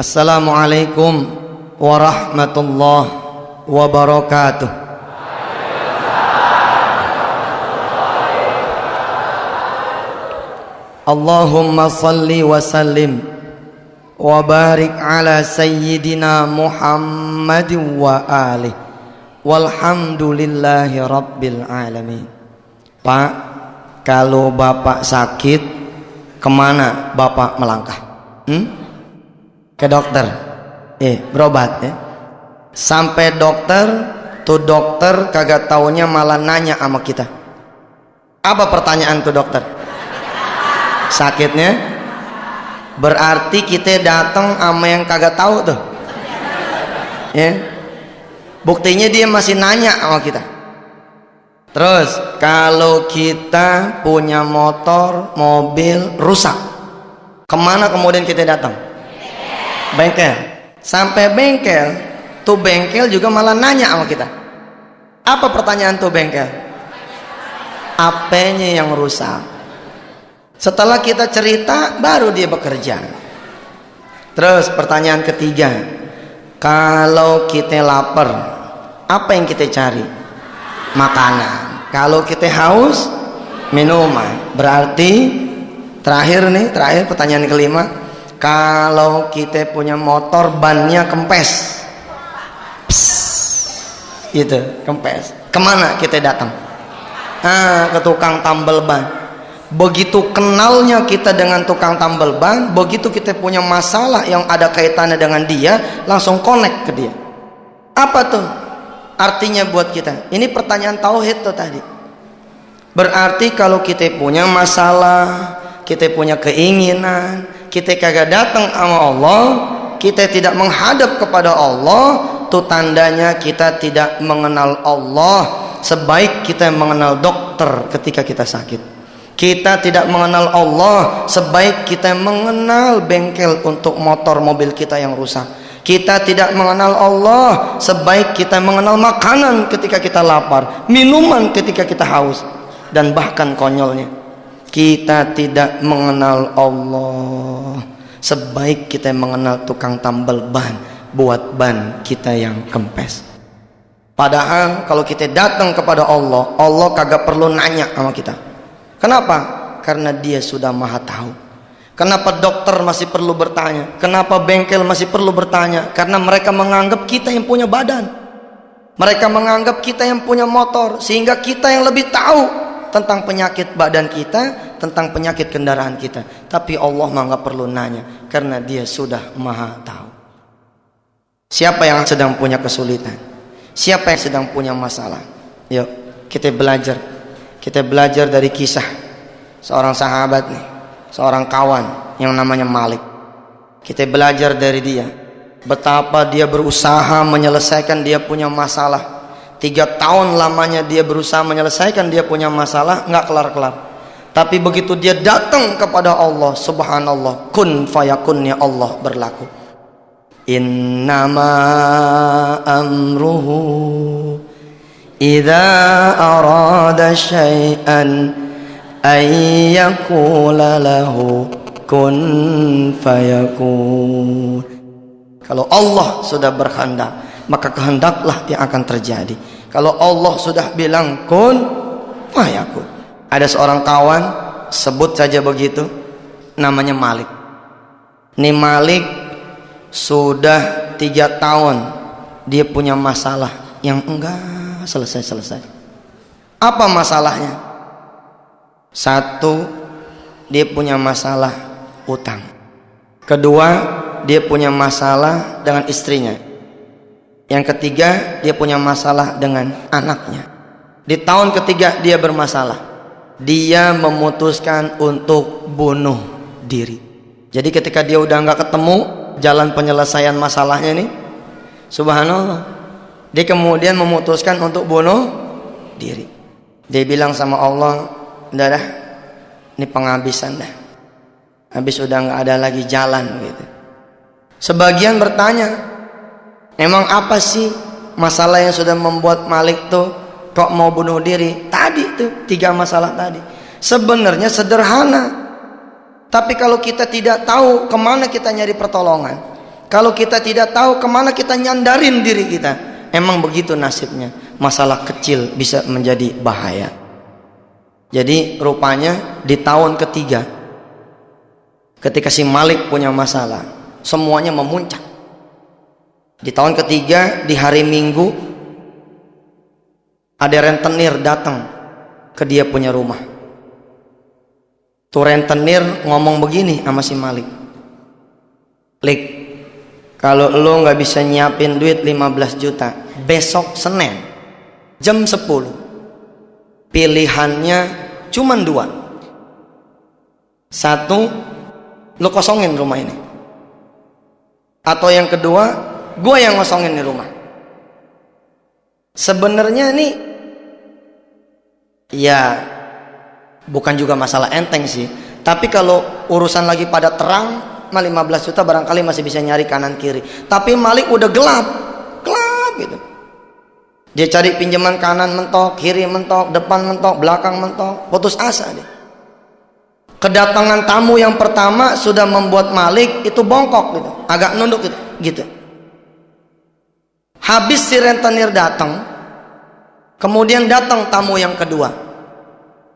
Assalamualaikum warahmatullahi wabarakatuh. Allahumma salli wa sallim wa barik ala sayyidina Muhammadin wa alihi walhamdulillahi rabbil alamin. Pak, kalau Bapak sakit, kemana Bapak melangkah? Ke dokter, berobat ya. Sampai dokter, tuh dokter kagak taunya malah nanya sama kita. Apa pertanyaan tuh dokter? Sakitnya? Berarti kita datang sama yang kagak tahu tuh. Ya. Buktinya dia masih nanya sama kita. Terus kalau kita punya motor, mobil rusak, kemana kemudian kita datang? Bengkel. Sampai bengkel, tuh bengkel juga malah nanya sama kita. Apa pertanyaan tuh bengkel? Apanya yang rusak? Setelah kita cerita, baru dia bekerja. Terus pertanyaan ketiga, kalau kita lapar, apa yang kita cari? Makanan. Kalau kita haus, minuman. Berarti terakhir pertanyaan kelima, kalau kita punya motor bannya kempes, gitu, kempes. Kemana kita datang? Ke tukang tambal ban. Begitu kenalnya kita dengan tukang tambal ban, begitu kita punya masalah yang ada kaitannya dengan dia, langsung connect ke dia. Apa tuh artinya buat kita? Ini pertanyaan tauhid tuh tadi. Berarti kalau kita punya masalah, kita punya keinginan, kita kagak datang sama Allah, kita tidak menghadap kepada Allah, tuh tandanya kita tidak mengenal Allah sebaik kita mengenal dokter ketika kita sakit. Kita tidak mengenal Allah sebaik kita mengenal bengkel untuk motor mobil kita yang rusak. Kita tidak mengenal Allah sebaik kita mengenal makanan ketika kita lapar, minuman ketika kita haus. Dan bahkan konyolnya, kita tidak mengenal Allah sebaik kita mengenal tukang tambal ban buat ban kita yang kempes. Padahal kalau kita datang kepada Allah, Allah kagak perlu nanya sama kita. Kenapa? Karena dia sudah maha tahu. Kenapa dokter masih perlu bertanya? Kenapa bengkel masih perlu bertanya? Karena mereka menganggap kita yang punya badan, mereka menganggap kita yang punya motor, sehingga kita yang lebih tahu tentang penyakit badan kita, tentang penyakit kendaraan kita. Tapi Allah mah nggak perlu nanya, karena dia sudah maha tahu. Siapa yang sedang punya kesulitan? Siapa yang sedang punya masalah? Yuk kita belajar. Kita belajar dari kisah seorang sahabat nih, seorang kawan yang namanya Malik. Kita belajar dari dia betapa dia berusaha menyelesaikan dia punya masalah. 3 tahun lamanya dia berusaha menyelesaikan dia punya masalah, nggak kelar-kelar. Tapi begitu dia datang kepada Allah, subhanallah, kun fayakunnya Allah berlaku. Innama amruhu idza arada syai'an ay yaqula lahu kun fayakun. Kalau Allah sudah berkehendak, maka kehendaklah yang akan terjadi. Kalau Allah sudah bilang kun fayakun. Ada seorang kawan, sebut saja begitu, namanya Malik. Ini Malik sudah 3 tahun dia punya masalah yang enggak selesai. Apa masalahnya? 1, dia punya masalah utang. 2, dia punya masalah dengan istrinya. Yang 3, dia punya masalah dengan anaknya. Di tahun ketiga dia bermasalah. Dia memutuskan untuk bunuh diri. Jadi ketika dia udah nggak ketemu jalan penyelesaian masalahnya nih, subhanallah, dia kemudian memutuskan untuk bunuh diri. Dia bilang sama Allah, udah dah, ini penghabisan dah, habis udah nggak ada lagi jalan gitu. Sebagian bertanya, emang apa sih masalah yang sudah membuat Malik tuh kok mau bunuh diri? Tadi tuh 3 masalah tadi. Sebenarnya sederhana, tapi kalau kita tidak tahu kemana kita nyari pertolongan, Kalau kita tidak tahu kemana kita nyandarin diri kita. Emang begitu nasibnya. Masalah kecil bisa menjadi bahaya. Jadi rupanya di tahun ketiga, ketika si Malik punya masalah, semuanya memuncak. Di tahun ketiga, di hari Minggu, ada rentenir datang ke dia punya rumah. Tuh rentenir ngomong begini sama si Malik, Lik, kalau lo nggak bisa nyiapin duit 15 juta besok Senin jam 10, pilihannya cuma dua. Satu, lo kosongin rumah ini, atau yang kedua, gue yang ngosongin di rumah. Sebenarnya nih ya bukan juga masalah enteng sih, tapi kalau urusan lagi pada terang, 15 juta barangkali masih bisa nyari kanan kiri. Tapi Malik udah gelap gitu. Dia cari pinjaman kanan mentok, kiri mentok, depan mentok, belakang mentok, putus asa dia. Kedatangan tamu yang pertama sudah membuat Malik itu bongkok gitu, agak nunduk gitu. Habis si rentenir datang, kemudian datang tamu yang kedua.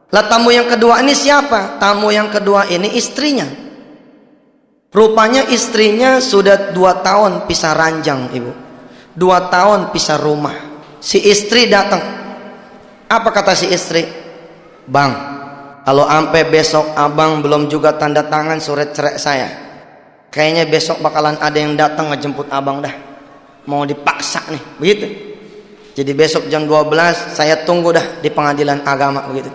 Lah tamu yang kedua ini siapa? Tamu yang kedua ini istrinya. Rupanya istrinya sudah 2 tahun pisah ranjang, ibu. 2 tahun pisah rumah. Si istri datang. Apa kata si istri? Bang, kalau sampai besok abang belum juga tanda tangan surat cerai saya, kayaknya besok bakalan ada yang datang ngejemput abang dah. Mau dipaksa nih, begitu. Jadi besok jam 12 saya tunggu dah di pengadilan agama, begitu.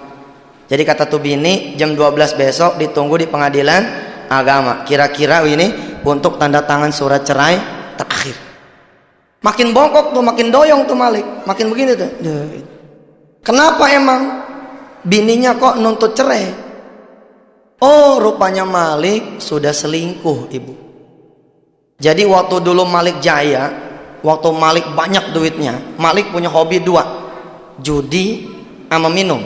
Jadi kata tuh bini, jam 12 besok ditunggu di pengadilan agama. Kira-kira ini untuk tanda tangan surat cerai terakhir. Makin bongkok tuh, makin doyong tuh Malik, makin begini tuh. Kenapa emang bininya kok nuntut cerai? Oh, rupanya Malik sudah selingkuh, ibu. Jadi waktu dulu Malik jaya, waktu Malik banyak duitnya, Malik punya hobi 2, judi sama minum.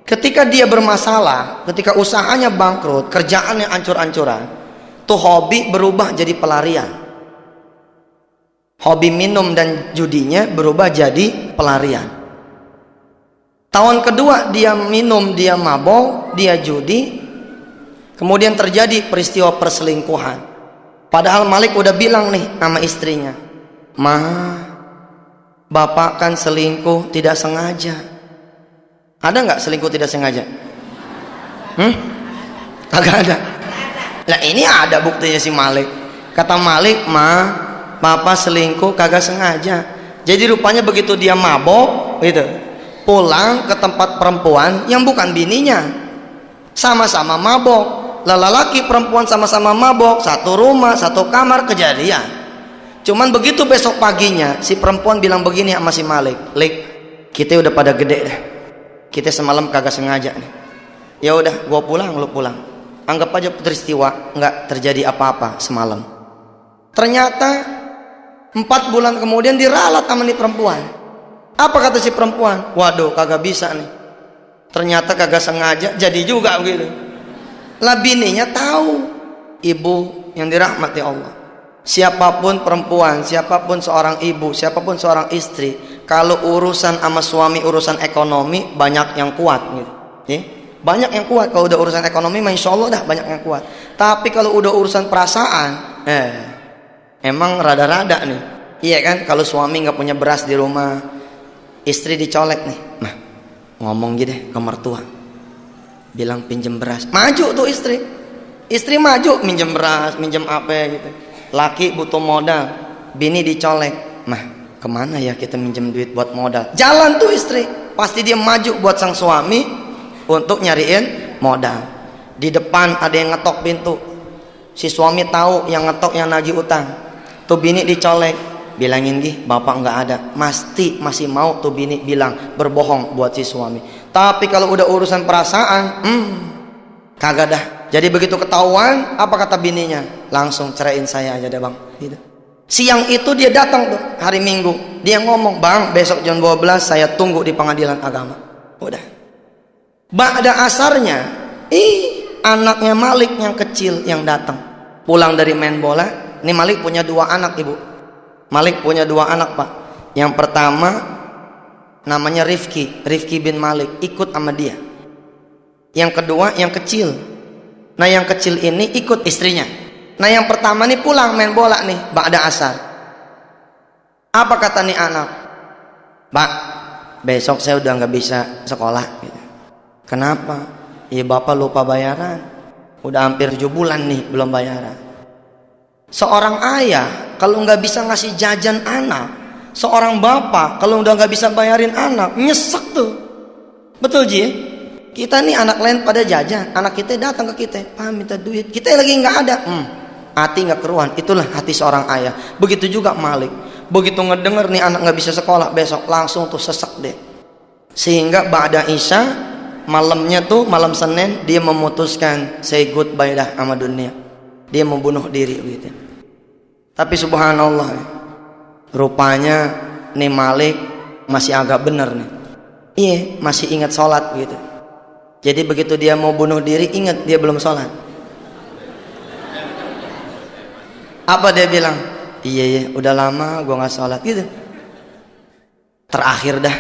Ketika dia bermasalah, ketika usahanya bangkrut, kerjaannya ancur-ancuran, tuh hobi berubah jadi pelarian. Hobi minum dan judinya berubah jadi pelarian. Tahun kedua dia minum, dia mabok, dia judi. Kemudian terjadi peristiwa perselingkuhan. Padahal Malik udah bilang nih sama istrinya, Ma, bapak kan selingkuh tidak sengaja. Ada nggak selingkuh tidak sengaja? Agak ada. Lah ini ada buktinya si Malik. Kata Malik, Ma, bapak selingkuh kagak sengaja. Jadi rupanya begitu dia mabok gitu, pulang ke tempat perempuan yang bukan bininya, sama-sama mabok. Lelaki perempuan sama-sama mabok, satu rumah, satu kamar, kejadian. Cuman begitu besok paginya si perempuan bilang begini sama si Malik, Lik, kita udah pada gede dah, kita semalam kagak sengaja nih. Ya udah, gua pulang, lu pulang. Anggap aja peristiwa nggak terjadi apa-apa semalam. Ternyata 4 bulan kemudian diralat sama nih perempuan. Apa kata si perempuan? Waduh, kagak bisa nih. Ternyata kagak sengaja, jadi juga begitu. Lah bininya tahu. Ibu yang dirahmati Allah, siapapun perempuan, siapapun seorang ibu, siapapun seorang istri, kalau urusan sama suami, urusan ekonomi, banyak yang kuat gitu. Banyak yang kuat. Kalau udah urusan ekonomi, insya Allah dah banyak yang kuat. Tapi kalau udah urusan perasaan, emang rada-rada nih. Iya kan, kalau suami nggak punya beras di rumah, istri dicolek nih, nah ngomong gitu deh ke mertua, bilang pinjem beras, maju tuh istri maju minjem beras, minjem apa gitu. Laki butuh modal, bini dicolek, mah kemana ya kita minjem duit buat modal? Jalan tuh istri, pasti dia maju buat sang suami untuk nyariin modal. Di depan ada yang ngetok pintu, si suami tahu yang ngetok yang nagih utang, tuh bini dicolek, bilangin gih bapak nggak ada, pasti masih mau tuh bini bilang berbohong buat si suami. Tapi kalau udah urusan perasaan, kagak dah. Jadi begitu ketahuan, apa kata bininya? Langsung ceraiin saya aja deh bang gitu. Siang itu dia datang tuh hari Minggu, dia ngomong, bang besok jam 12 saya tunggu di pengadilan agama. Udah. Ba'da asarnya, anaknya Malik yang kecil yang datang pulang dari main bola, Ini Malik punya 2 anak, Ibu. Malik punya 2 anak, Pak. Yang pertama namanya Rifki bin Malik, ikut sama dia. Yang kedua yang kecil. Nah yang kecil ini ikut istrinya. Nah yang pertama nih pulang main bola nih ba'da asar. Apa kata nih anak? Pak, besok saya udah nggak bisa sekolah. Kenapa? Ya bapak lupa bayaran. Udah hampir 7 bulan nih belum bayaran. Seorang ayah kalau nggak bisa ngasih jajan anak, seorang bapak kalau udah nggak bisa bayarin anak, nyesek tuh. Betul Ji? Kita nih anak lain pada jajan, anak kita datang ke kita, Pak minta duit, kita lagi nggak ada. Hati nggak keruan. Itulah hati seorang ayah. Begitu juga Malik. Begitu ngedenger nih anak nggak bisa sekolah besok, langsung tuh sesek deh. Sehingga ba'da isya, malamnya tuh malam Senin dia memutuskan say goodbye dah sama dunia. Dia mau bunuh diri begitu. Tapi subhanallah, rupanya nih Malik masih agak bener nih. Iya, masih ingat sholat gitu. Jadi begitu dia mau bunuh diri, ingat dia belum sholat. Apa dia bilang? Iya, udah lama gua nggak sholat gitu. Terakhir dah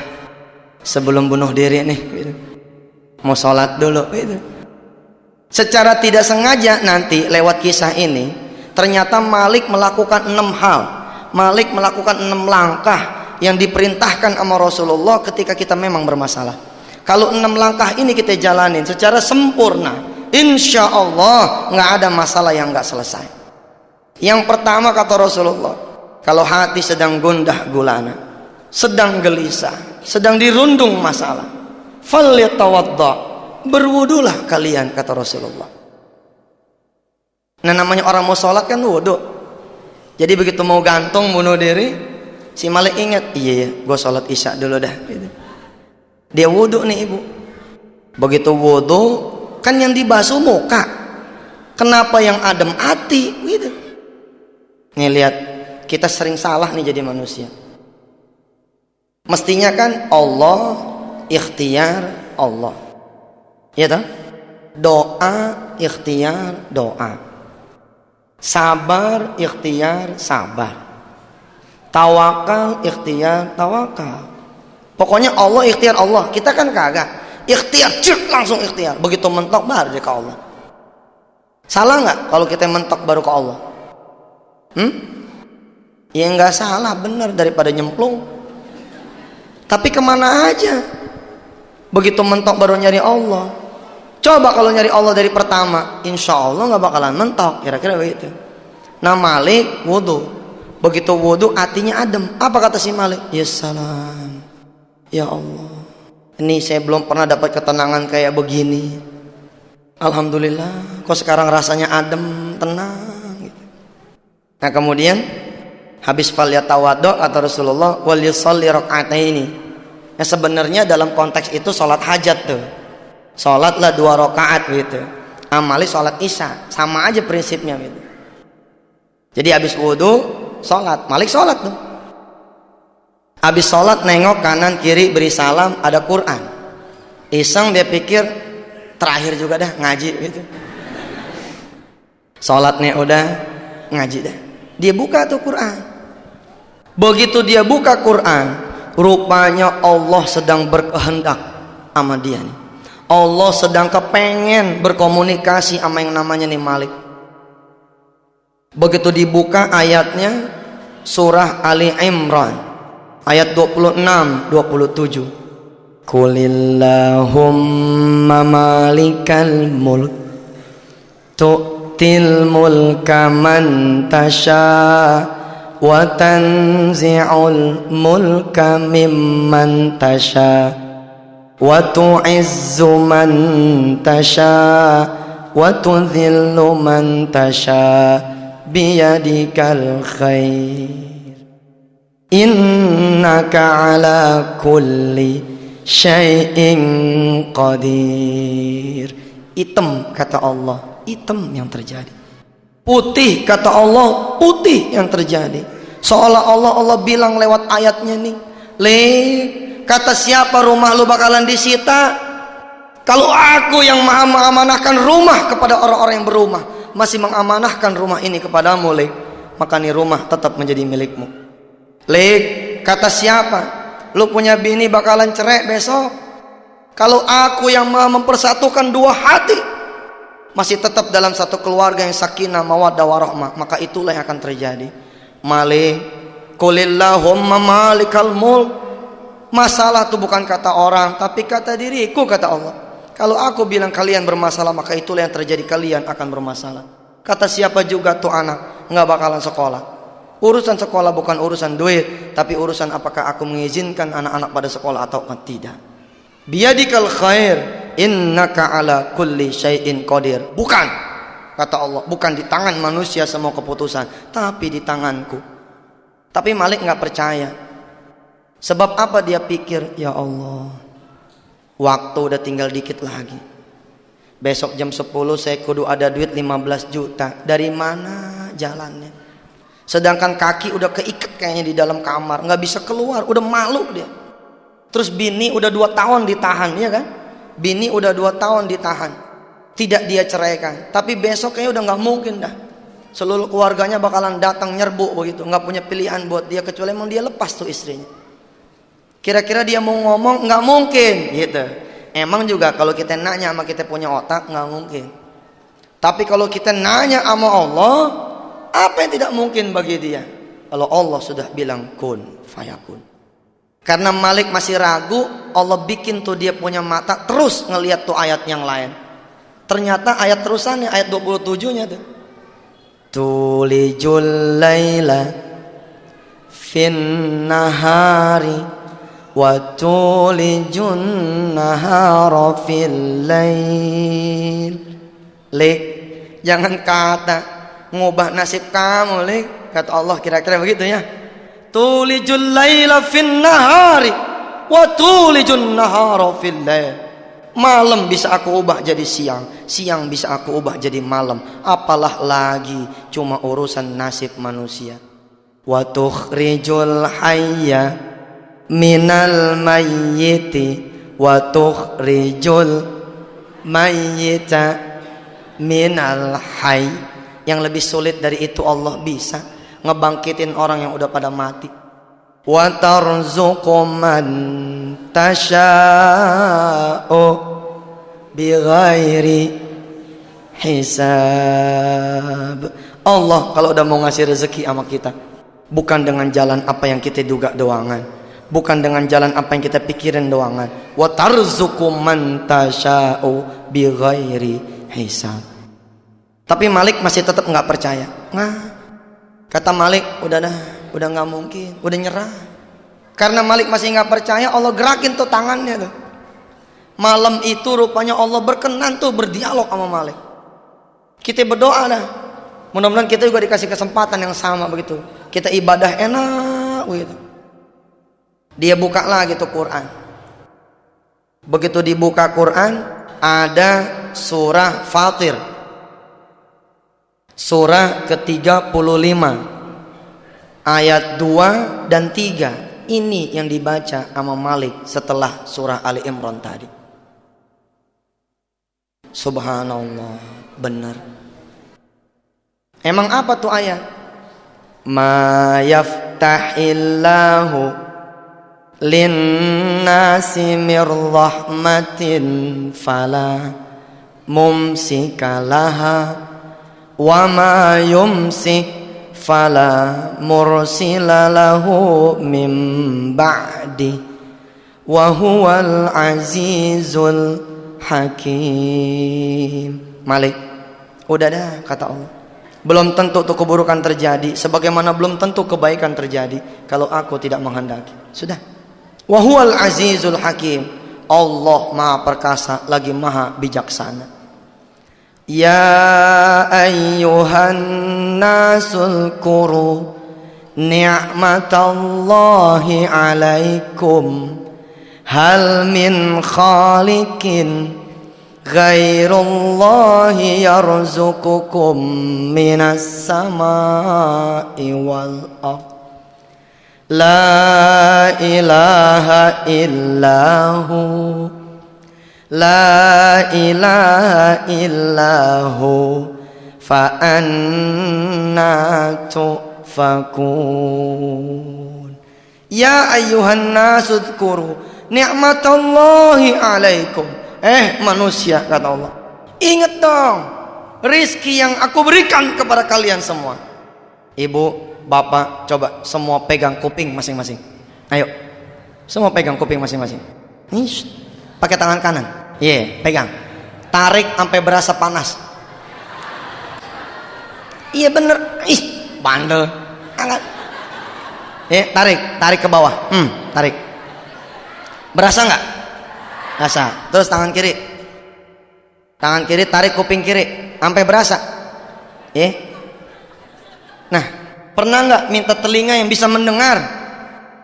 sebelum bunuh diri nih gitu. Mau sholat dulu gitu. Secara tidak sengaja nanti lewat kisah ini ternyata Malik melakukan 6 hal. Malik melakukan 6 langkah yang diperintahkan sama Rasulullah ketika kita memang bermasalah. Kalau 6 langkah ini kita jalanin secara sempurna, insya Allah nggak ada masalah yang nggak selesai. Yang pertama kata Rasulullah, kalau hati sedang gundah gulana, sedang gelisah, sedang dirundung masalah, falyatawadda, berwudulah kalian kata Rasulullah. Nah namanya orang mau sholat kan wudu. Jadi begitu mau gantung bunuh diri, si Malik ingat, iya gue sholat isya dulu dah gitu. Dia wudu nih Ibu. Begitu wudu kan yang dibasuh muka, kenapa yang adem hati gitu. Nih lihat, kita sering salah nih jadi manusia. Mestinya kan Allah, ikhtiar Allah, ya toh? Doa, ikhtiar doa, sabar, ikhtiar sabar, tawakal, ikhtiar tawakal. Pokoknya Allah, ikhtiar Allah. Kita kan kagak ikhtiar, langsung ikhtiar. Begitu mentok baru ke Allah. Salah nggak kalau kita mentok baru ke Allah? Ya nggak salah, benar, daripada nyemplung. Tapi kemana aja? Begitu mentok baru nyari Allah. Coba kalau nyari Allah dari pertama, insya Allah nggak bakalan mentok. Kira-kira begitu. Nah Malik wudu. Begitu wudu hatinya adem. Apa kata si Malik? Ya salam, ya Allah, ini saya belum pernah dapat ketenangan kayak begini. Alhamdulillah, kok sekarang rasanya adem, tenang. Nah kemudian habis falyatawaddo kata Rasulullah wal yusalli raka'ataini. Ya sebenarnya dalam konteks itu sholat hajat tuh. Sholatlah 2 rakaat gitu. Amali sholat isya, sama aja prinsipnya gitu. Jadi habis wudu sholat, Malik sholat tuh. Habis sholat nengok kanan kiri beri salam, ada Quran. Iseng dia pikir terakhir juga dah ngaji gitu. Sholatnya udah, ngaji dah. Dia buka tuh Quran. Begitu dia buka Quran, rupanya Allah sedang berkehendak sama dia nih. Allah sedang kepengen berkomunikasi sama yang namanya nih Malik. Begitu dibuka ayatnya surah Ali Imran ayat 26-27. Qulillahumma malikal mulk tu'til mulka man tasha wa tanzi'ul mulka mimman tasha wa tu'izzu man tasha wa tudhillu man tasha biyadikal khair innaka ala kulli syai'in qadir. Hitam kata Allah, hitam yang terjadi. Putih kata Allah, putih yang terjadi. Seolah-olah Allah bilang lewat ayatnya nih, le, kata siapa rumah lu bakalan disita? Kalau aku yang maha mengamanahkan rumah kepada orang-orang yang berumah, masih mengamanahkan rumah ini kepadamu, le. maka nih rumah tetap menjadi milikmu. Lik, kata siapa? Lu punya bini bakalan cerai besok. Kalau aku yang mempersatukan dua hati, masih tetap dalam satu keluarga yang sakinah, mawaddah, warahmah, maka itulah yang akan terjadi. Malik, qulillahumma malikal mulk. Masalah itu bukan kata orang, tapi kata diriku, kata Allah. Kalau aku bilang kalian bermasalah, maka itulah yang terjadi, kalian akan bermasalah. Kata siapa juga tuh anak nggak bakalan sekolah. Urusan sekolah bukan urusan duit, tapi urusan apakah aku mengizinkan anak-anak pada sekolah atau tidak. Biyadikal khair, innaka ala kulli syai'in qadir. Bukan, kata Allah, bukan di tangan manusia semua keputusan, tapi di tanganku. Tapi Malik nggak percaya. Sebab apa? Dia pikir, ya Allah, waktu udah tinggal dikit lagi. Besok jam 10 saya kudu ada duit 15 juta. Dari mana jalannya? Sedangkan kaki udah keikat kayaknya di dalam kamar, nggak bisa keluar, udah malu dia. Terus bini udah 2 tahun ditahan, ya kan? Bini udah 2 tahun ditahan, tidak dia ceraikan. Tapi besok kayaknya udah nggak mungkin dah. Seluruh keluarganya bakalan datang nyerbu begitu, nggak punya pilihan buat dia kecuali emang dia lepas tuh istrinya. Kira-kira dia mau ngomong, nggak mungkin gitu. Emang juga kalau kita nanya sama kita punya otak, nggak mungkin. Tapi kalau kita nanya sama Allah, apa yang tidak mungkin bagi dia? Kalau Allah sudah bilang kun fayakun. Karena Malik masih ragu, Allah bikin tuh dia punya mata terus ngelihat tuh ayat yang lain. Ternyata ayat terusannya, ayat 27-nya tuh. Tulijul laila fin nahari wa tulijun nahara fil lail. Lik, jangan kata ngubah nasib kamu, Lik. Kata Allah kira-kira begitu ya. Tulijul laila fin nahari wa tulijun nahara fil lail. Malam bisa aku ubah jadi siang, siang bisa aku ubah jadi malam. Apalah lagi cuma urusan nasib manusia. Wa tukhrijul hayya minal mayyiti wa tukhrijul mayyita minal hayy. Yang lebih sulit dari itu Allah bisa ngebangkitin orang yang udah pada mati. Wa tarzuqu man tasha'u bighairi hisab. Allah kalau udah mau ngasih rezeki sama kita, bukan dengan jalan apa yang kita duga doangan, bukan dengan jalan apa yang kita pikirin doangan. Wa tarzuqu man tasha'u bighairi hisab. Tapi Malik masih tetap nggak percaya. Nah, kata Malik, udah nggak mungkin, udah nyerah. Karena Malik masih nggak percaya, Allah gerakin tuh tangannya tuh. Malam itu rupanya Allah berkenan tuh berdialog sama Malik. Kita berdoa dah, mudah-mudahan kita juga dikasih kesempatan yang sama begitu. Kita ibadah enak begitu. Dia buka lagi tuh Quran. Begitu dibuka Quran, ada surah Fatir, surah ke-35 ayat 2 dan 3. Ini yang dibaca sama Malik setelah surah Ali Imran tadi. Subhanallah, benar. Emang apa tuh ayat? Ma yaftahillahu linnasi mir rahmatin fala mumsikalaha wa ma yumsik fala mursila lahu min ba'di wa huwal azizul hakim. Malik, udah dah kata Allah, belum tentu tuh keburukan terjadi, sebagaimana belum tentu kebaikan terjadi kalau aku tidak menghendaki. Sudah. Wa huwal azizul hakim. Allah Maha Perkasa lagi Maha Bijaksana. Ya ayyuhan nasul kuru ni'matallahi alaikum hal min khaliqin ghairullahi yarzuqukum minas samai wal ardh la ilaha illahu la ilaha illahu fa anna tu'fakun. Ya ayyuhan nasu dzkuru ni'matallahi alaikum. Manusia, kata Allah, ingat dong rizki yang aku berikan kepada kalian semua. Ibu, bapak, coba semua pegang kuping masing-masing. Ayo, semua pegang kuping masing-masing. Nih, pakai tangan kanan. Pegang. Tarik sampai berasa panas. Iya bener. Bandel. Angkat. Tarik ke bawah. Tarik. Berasa nggak? Berasa. Terus tangan kiri. Tangan kiri tarik kuping kiri sampai berasa. Nah, pernah nggak minta telinga yang bisa mendengar?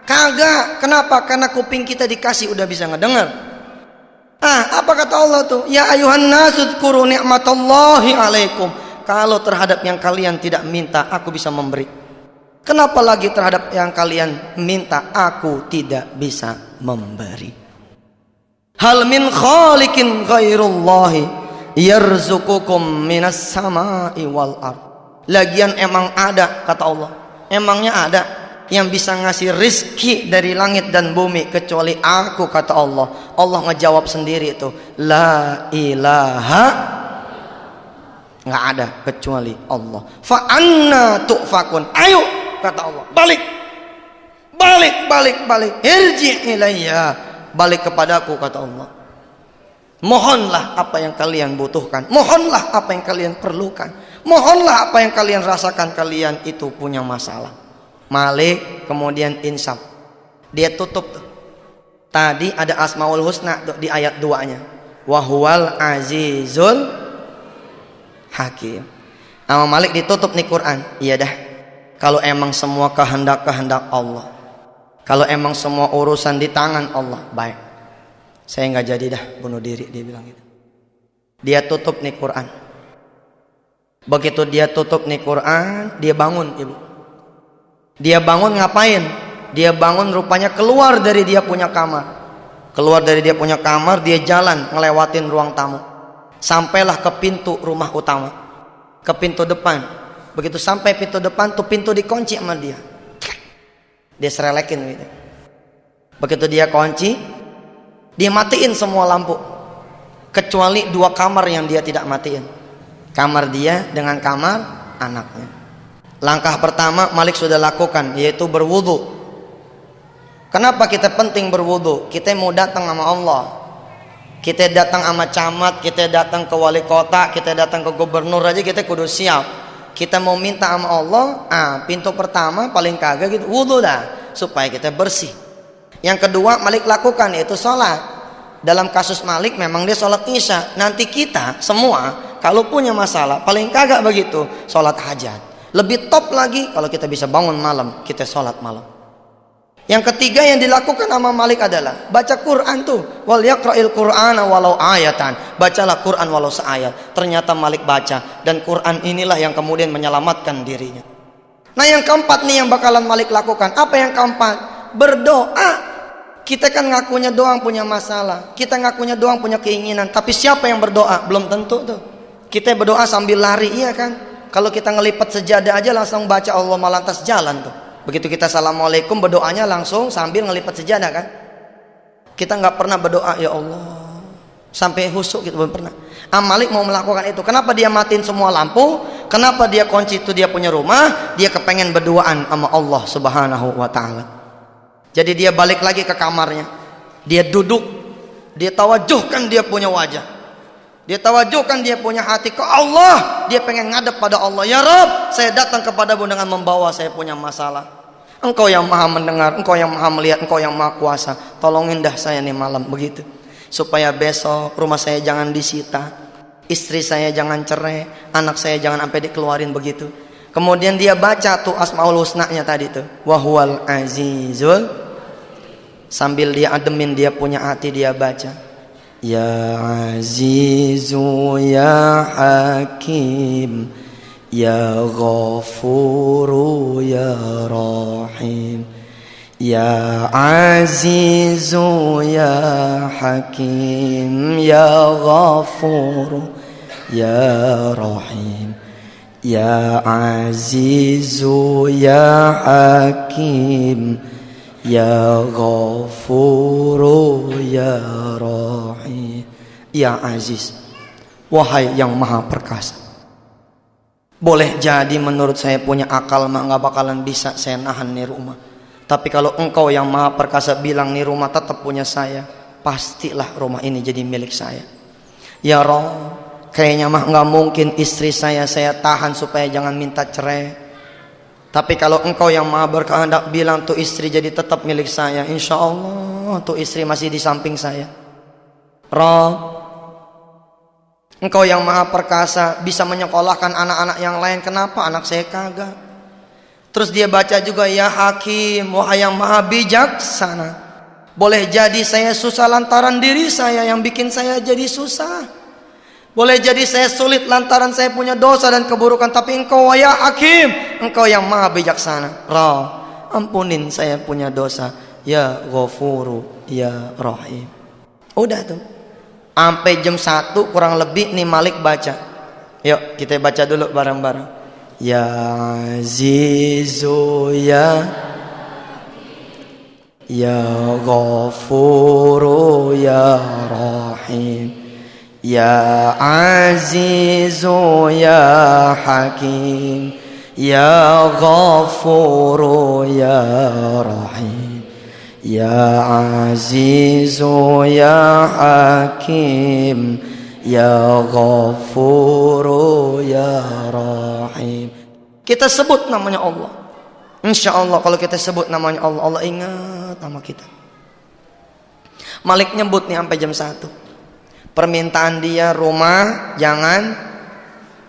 Kagak. Kenapa? Karena kuping kita dikasih udah bisa ngedengar. Apa kata Allah tuh? Ya ayuhan nasu dzkuru ni'matallahi alaikum. Kalau terhadap yang kalian tidak minta, aku bisa memberi. Kenapa lagi terhadap yang kalian minta, aku tidak bisa memberi? Hal min khaliqin ghairullahi yarzuqukum minas samai wal ard. Lagian emang ada, kata Allah, emangnya ada yang bisa ngasih rizki dari langit dan bumi kecuali aku, kata Allah. Allah ngejawab sendiri itu, la ilaha, nggak ada kecuali Allah. Fa anna tu'fakun. Ayo, kata Allah, balik, irji ilayya, balik kepadaku, kata Allah. Mohonlah apa yang kalian butuhkan, mohonlah apa yang kalian perlukan, mohonlah apa yang kalian rasakan. Kalian itu punya masalah. Malik kemudian insaf, dia tutup tuh. Tadi ada Asmaul Husna tuh, di ayat 2-nya, Wahuwal Azizul Hakim. Sama Malik ditutup nih Quran. Iya dah, kalau emang semua kehendak Allah, kalau emang semua urusan di tangan Allah, baik, saya nggak jadi dah bunuh diri, dia bilang gitu. Dia tutup nih Quran. Begitu dia tutup nih Quran, dia bangun, ibu. Dia bangun ngapain? Dia bangun rupanya keluar dari dia punya kamar. Keluar dari dia punya kamar, dia jalan ngelewatin ruang tamu. Sampailah ke pintu rumah utama, ke pintu depan. Begitu sampai pintu depan tuh, pintu dikunci sama dia. Dia serelekin gitu. Begitu dia kunci, dia matiin semua lampu kecuali 2 kamar yang dia tidak matiin. Kamar dia dengan kamar anaknya. Langkah pertama Malik sudah lakukan, yaitu berwudu. Kenapa kita penting berwudu? Kita mau datang sama Allah, kita datang sama camat, kita datang ke wali kota, kita datang ke gubernur aja kita kudu siap. Kita mau minta sama Allah, pintu pertama paling kagak gitu, wudu dah, supaya kita bersih. Yang kedua Malik lakukan, yaitu sholat. Dalam kasus Malik memang dia sholat isya. Nanti kita semua kalau punya masalah, paling kagak begitu, sholat hajat. Lebih top lagi kalau kita bisa bangun malam, kita sholat malam. Yang ketiga yang dilakukan sama Malik adalah baca Quran tuh. Wal yaqra'il Qur'ana walau ayatan. Bacalah Quran walau seayat. Ternyata Malik baca, dan Quran inilah yang kemudian menyelamatkan dirinya. Nah, yang keempat nih yang bakalan Malik lakukan. Apa yang keempat? Berdoa. Kita kan ngakunya doang punya masalah, kita ngakunya doang punya keinginan, tapi siapa yang berdoa? Belum tentu tuh. Kita berdoa sambil lari, iya kan? Kalau kita ngelipat sejadah aja langsung baca Allah malantas jalan tuh. Begitu kita assalamualaikum, berdoanya langsung sambil ngelipat sejadah kan. Kita nggak pernah berdoa ya Allah sampai husuk gitu, belum pernah. Malik mau melakukan itu. Kenapa dia matiin semua lampu? Kenapa dia kunci itu dia punya rumah? Dia kepengen berduaan sama Allah Subhanahu wa ta'ala. Jadi dia balik lagi ke kamarnya, dia duduk, dia tawajuhkan dia punya wajah, dia tawajuhkan dia punya hati ke Allah. Dia pengen ngadep pada Allah. Ya Rabb, saya datang kepadamu dengan membawa saya punya masalah. Engkau yang maha mendengar, engkau yang maha melihat, engkau yang maha kuasa. Tolongin dah saya nih malam begitu, supaya besok rumah saya jangan disita, istri saya jangan cerai, anak saya jangan sampai dikeluarin begitu. Kemudian dia baca tuh Asmaul Husna-nya tadi tuh, Wahuwal Azizul. Sambil dia ademin dia punya hati, dia baca, Ya Azizu Ya Hakim Ya Ghafuru Ya Rahim Ya Azizu Ya Hakim Ya Ghafuru Ya Rahim Ya Azizu Ya Hakim Ya Ghafuru Ya Rahim. Ya Aziz, wahai yang maha perkasa. Boleh jadi menurut saya punya akal mah gak bakalan bisa saya nahan nih rumah. Tapi kalau engkau yang maha perkasa bilang nih rumah tetap punya saya, pastilah rumah ini jadi milik saya. Ya Roh, kayaknya mah gak mungkin istri saya tahan supaya jangan minta cerai. Tapi kalau engkau yang maha berkehendak bilang tuh istri jadi tetap milik saya, insya Allah tuh istri masih di samping saya. Roh, engkau yang maha perkasa bisa menyekolahkan anak-anak yang lain, kenapa anak saya kagak? Terus dia baca juga ya Hakim, wahai yang maha bijaksana. Boleh jadi saya susah lantaran diri saya yang bikin saya jadi susah. Boleh jadi saya sulit lantaran saya punya dosa dan keburukan, tapi engkau ya Hakim, engkau yang maha bijaksana. Roh, ampunin saya punya dosa. Ya Ghafuru Ya Rahim. Udah tuh. Sampai jam 1 kurang lebih nih Malik baca. Yuk kita baca dulu bareng-bareng. Ya Azizu Ya Ghafuru Ya Rahim. Ya Azizu Ya Hakim Ya Ghafuru Ya Rahim. Ya Azizu Ya Hakim Ya Ghafuru Ya Rahim. Kita sebut namanya Allah. Insya Allah kalau kita sebut namanya Allah, Allah ingat nama kita. Malik nyebut nih sampai jam 1. Permintaan dia rumah jangan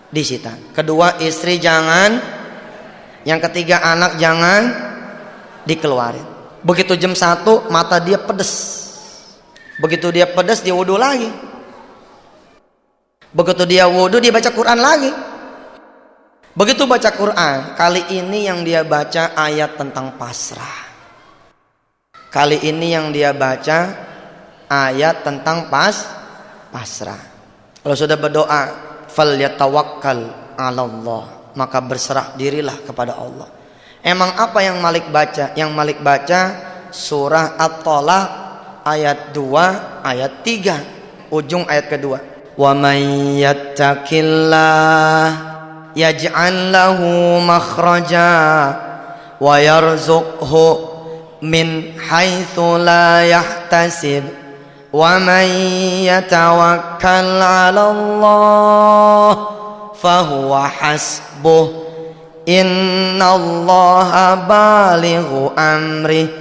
disita. Kedua istri jangan. Yang ketiga anak jangan dikeluarin. Begitu jam 1 mata dia pedes. Begitu dia pedes dia wudhu lagi. Begitu dia wudhu dia baca Quran lagi. Begitu baca Quran, kali ini yang dia baca ayat tentang pasrah. Kali ini yang dia baca ayat tentang pasrah. Kalau sudah berdoa, falyatawakkal 'alallah, maka berserah dirilah kepada Allah. Emang apa yang Malik baca? Yang Malik baca surah At-Talaq ayat 2 ayat 3 ujung ayat kedua. Wa may yattaqillah yaj'al lahu makhraja wa yarzuqhu min haitsu la yahtasib. Wa man yatawakkal 'ala Allah fahuwa hasbuh. Innallaha balighu amri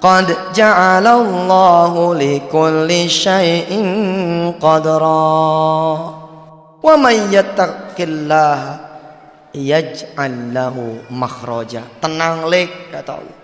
qad ja'alallahu likulli syai'in qadra. Wa may yattaqillaha yaj'al lahu makhraja. Tenang lek kata Allah.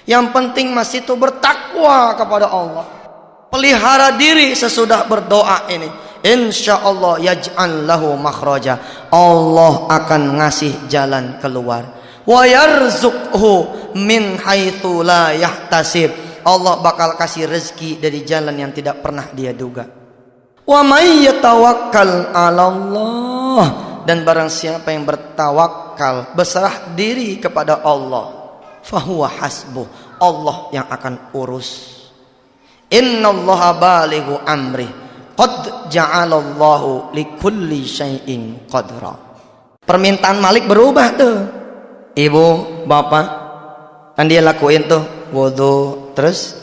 Yang penting masih itu bertakwa kepada Allah. Pelihara diri sesudah berdoa ini. Insyaallah yaj'al lahu makhraja. Allah akan ngasih jalan keluar. Wa yarzuqhu min haitsu la yahtasib. Allah bakal kasih rezeki dari jalan yang tidak pernah dia duga. Wa may yatawakkal 'ala Allah, dan barang siapa yang bertawakal, berserah diri kepada Allah, fahuwa hasbuh, Allah yang akan urus. Innallaha balighu amri qad ja'alallahu likulli syai'in qadra. Permintaan Malik berubah tuh. Ibu, bapak, kan dia lakuin tuh wudu, terus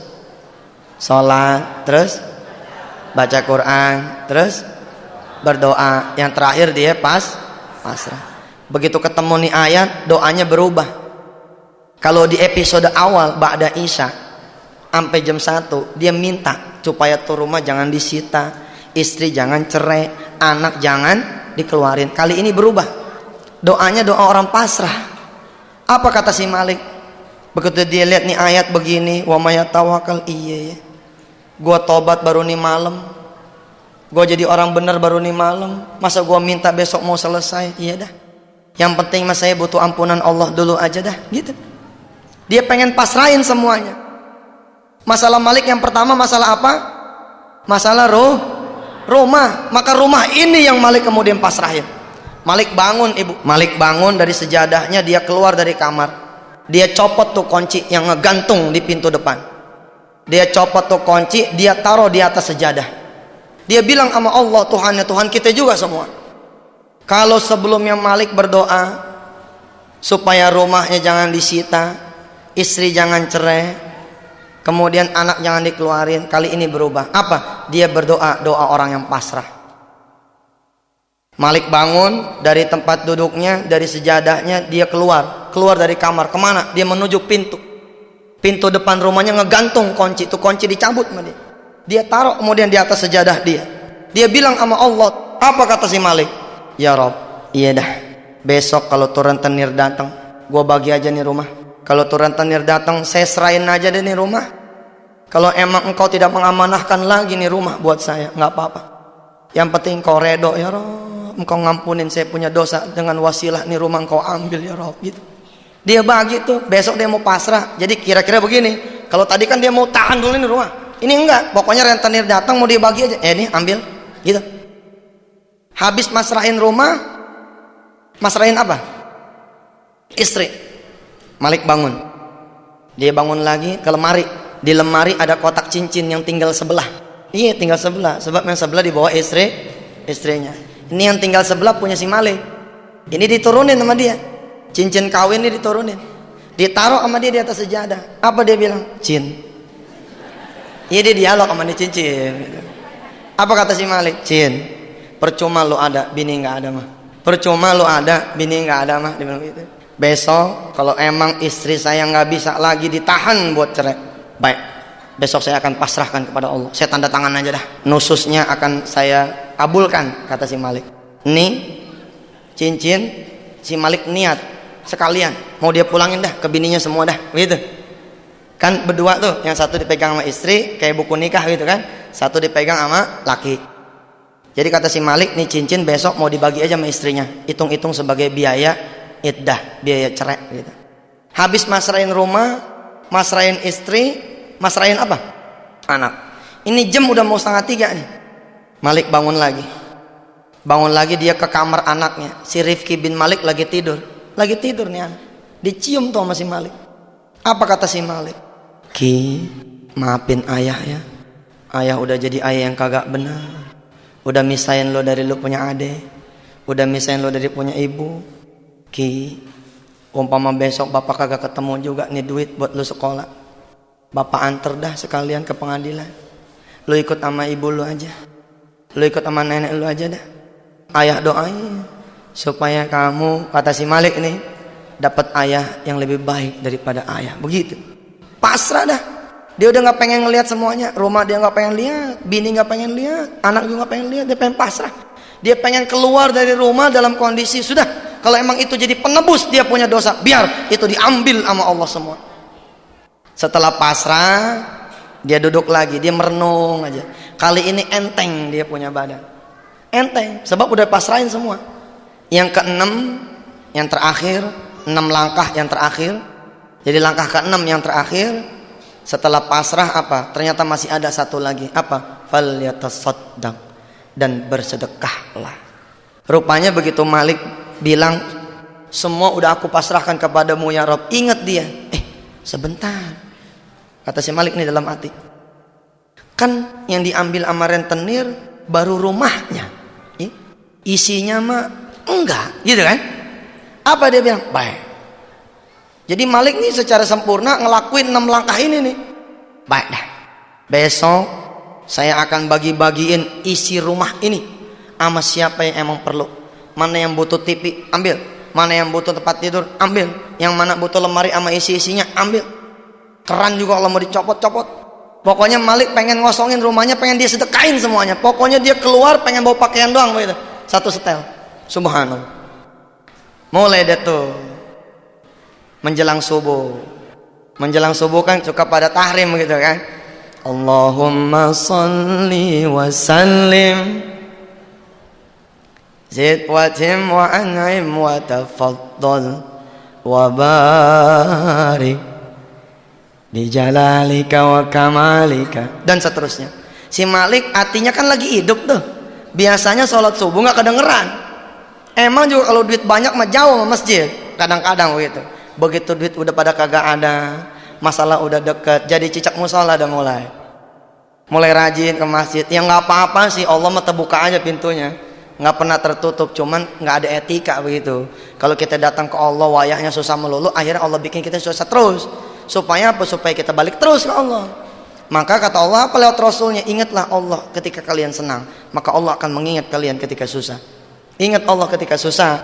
sholat, terus baca Quran, terus berdoa. Yang terakhir dia pasrah. Begitu ketemu nih ayat, doanya berubah. Kalau di episode awal ba'da Isya sampai jam 1 dia minta supaya tuh rumah jangan disita, istri jangan cerai, anak jangan dikeluarin. Kali ini berubah, doanya doa orang pasrah. Apa kata si Malik? Begitu dia lihat nih ayat begini, wa may yatawakkal, iya ya, gua tobat baru nih malam, gua jadi orang bener baru nih malam, masa gua minta besok mau selesai? Iya dah, yang penting mas saya butuh ampunan Allah dulu aja dah, gitu. Dia pengen pasrahin semuanya. Masalah Malik yang pertama masalah apa? Masalah rumah. Maka rumah ini yang Malik kemudian pasrahin. Malik bangun ibu. Malik bangun dari sejadahnya, dia keluar dari kamar. Dia copot tuh kunci yang ngegantung di pintu depan. Dia copot tuh kunci, dia taruh di atas sejadah. Dia bilang sama Allah, Tuhannya Tuhan kita juga semua. Kalau sebelumnya Malik berdoa supaya rumahnya jangan disita, istri jangan cerai, kemudian anak jangan dikeluarin, kali ini berubah. Apa? Dia berdoa, doa orang yang pasrah. Malik bangun dari tempat duduknya, dari sejadahnya, dia keluar dari kamar. Kemana? Dia menuju pintu depan rumahnya, ngegantung kunci. Itu kunci dicabut sama dia. Dia taruh kemudian di atas sejadah dia. Dia bilang sama Allah, apa kata si Malik? Ya Rob, iya dah, besok kalau turun tenir datang, gua bagi aja nih rumah. Kalau turun tenir datang, saya serahin aja deh nih rumah. Kalau emang engkau tidak mengamanahkan lagi nih rumah buat saya, nggak apa-apa. Yang penting engkau redo ya Rob, engkau ngampunin saya punya dosa, dengan wasilah nih rumah engkau ambil ya Rob, gitu. Dia bagi tuh, besok dia mau pasrah. Jadi kira-kira begini, kalau tadi kan dia mau tahan dulu nih rumah, ini enggak, pokoknya rentenir datang mau dia bagi aja, ini ambil, gitu. Habis masrahin rumah, masrahin apa? Istri. Malik bangun, dia bangun lagi ke lemari. Di lemari ada kotak cincin yang tinggal sebelah. Iya, tinggal sebelah, sebab yang sebelah dibawa istrinya. Ini yang tinggal sebelah punya si Malik. Ini diturunin sama dia. Cincin kawin ini diturunin. Ditaruh sama dia di atas sejadah. Apa dia bilang? Cin. Iya, dia dialog sama dia, cincin. Apa kata si Malik? Cin, percuma lu ada, bini nggak ada mah. Percuma lu ada, bini nggak ada mah. Dia bilang gitu. Besok kalau emang istri saya nggak bisa lagi ditahan buat cerai, baik, besok saya akan pasrahkan kepada Allah. Saya tanda tangan aja dah. Nususnya akan saya kabulkan, kata si Malik. Nih cincin, si Malik niat sekalian mau dia pulangin dah ke bininya semua dah, gitu. Kan berdua tuh, yang satu dipegang sama istri kayak buku nikah gitu kan, satu dipegang sama laki. Jadi kata si Malik, nih cincin besok mau dibagi aja sama istrinya, hitung-hitung sebagai biaya iddah, biaya cerai gitu. Habis masrahin rumah, masrahin istri, masrahin apa? Anak. Ini jam udah mau 2:30 nih. Malik bangun lagi dia ke kamar anaknya. Si Rifki bin Malik lagi tidur nih anak. Dicium tuh sama si Malik. Apa kata si Malik? Ki, maafin ayah ya, ayah udah jadi ayah yang kagak benar, udah misahin lo dari lo punya adek, udah misahin lo dari punya ibu. Ki, umpama besok bapak kagak ketemu juga nih duit buat lu sekolah, bapak anter dah sekalian ke pengadilan. Lu ikut sama ibu lu aja, lu ikut sama nenek lu aja dah. Ayah doain supaya kamu, kata si Malik nih, dapat ayah yang lebih baik daripada ayah. Begitu. Pasrah dah. Dia udah nggak pengen ngelihat semuanya. Rumah dia nggak pengen lihat, bini nggak pengen lihat, anak juga nggak pengen lihat. Dia pengen pasrah. Dia pengen keluar dari rumah dalam kondisi sudah. Kalau emang itu jadi penebus dia punya dosa, biar itu diambil sama Allah semua. Setelah pasrah, dia duduk lagi, dia merenung aja. Kali ini enteng dia punya badan. Enteng, sebab udah pasrahin semua. Yang keenam, yang terakhir, 6 langkah yang terakhir. Jadi langkah ke-6 yang terakhir, setelah pasrah apa? Ternyata masih ada satu lagi. Apa? Falyatasaddaq, dan bersedekahlah. Rupanya begitu Malik bilang, semua udah aku pasrahkan kepadamu ya Rob, ingat dia, sebentar, kata si Malik nih dalam hati, kan yang diambil sama rentenir baru rumahnya, isinya mah enggak, gitu kan? Apa dia bilang? Baik. Jadi Malik nih secara sempurna ngelakuin 6 langkah ini nih. Baik dah, besok saya akan bagi-bagiin isi rumah ini sama siapa yang emang perlu. Mana yang butuh TV, ambil. Mana yang butuh tempat tidur, ambil. Yang mana butuh lemari sama isi-isinya, ambil. Keran juga kalau mau dicopot-copot. Pokoknya Malik pengen ngosongin rumahnya, pengen dia sedekahin semuanya. Pokoknya dia keluar pengen bawa pakaian doang begitu. Satu setel. Subhanallah. Mulai deh tuh menjelang subuh. Menjelang subuh kan suka pada tahrim gitu kan. Allahumma salli wa sallim zid wa tim wa an'im wa tafaddal wa barik bi jalalika wa kamalika, dan seterusnya. Si Malik hatinya kan lagi hidup tuh. Biasanya sholat subuh gak kedengeran. Emang juga kalau duit banyak mah jauh sama masjid. Kadang-kadang begitu. Begitu duit udah pada kagak ada, masalah udah deket, jadi cicak musola udah mulai rajin ke masjid. Ya nggak apa-apa sih, Allah mah terbuka aja pintunya, nggak pernah tertutup. Cuman nggak ada etika begitu. Kalau kita datang ke Allah wayahnya susah melulu, akhirnya Allah bikin kita susah terus. Supaya apa? Supaya kita balik terus ke Allah. Maka kata Allah apa lewat Rasulnya, ingatlah Allah ketika kalian senang, maka Allah akan mengingat kalian ketika susah. Ingat Allah ketika susah,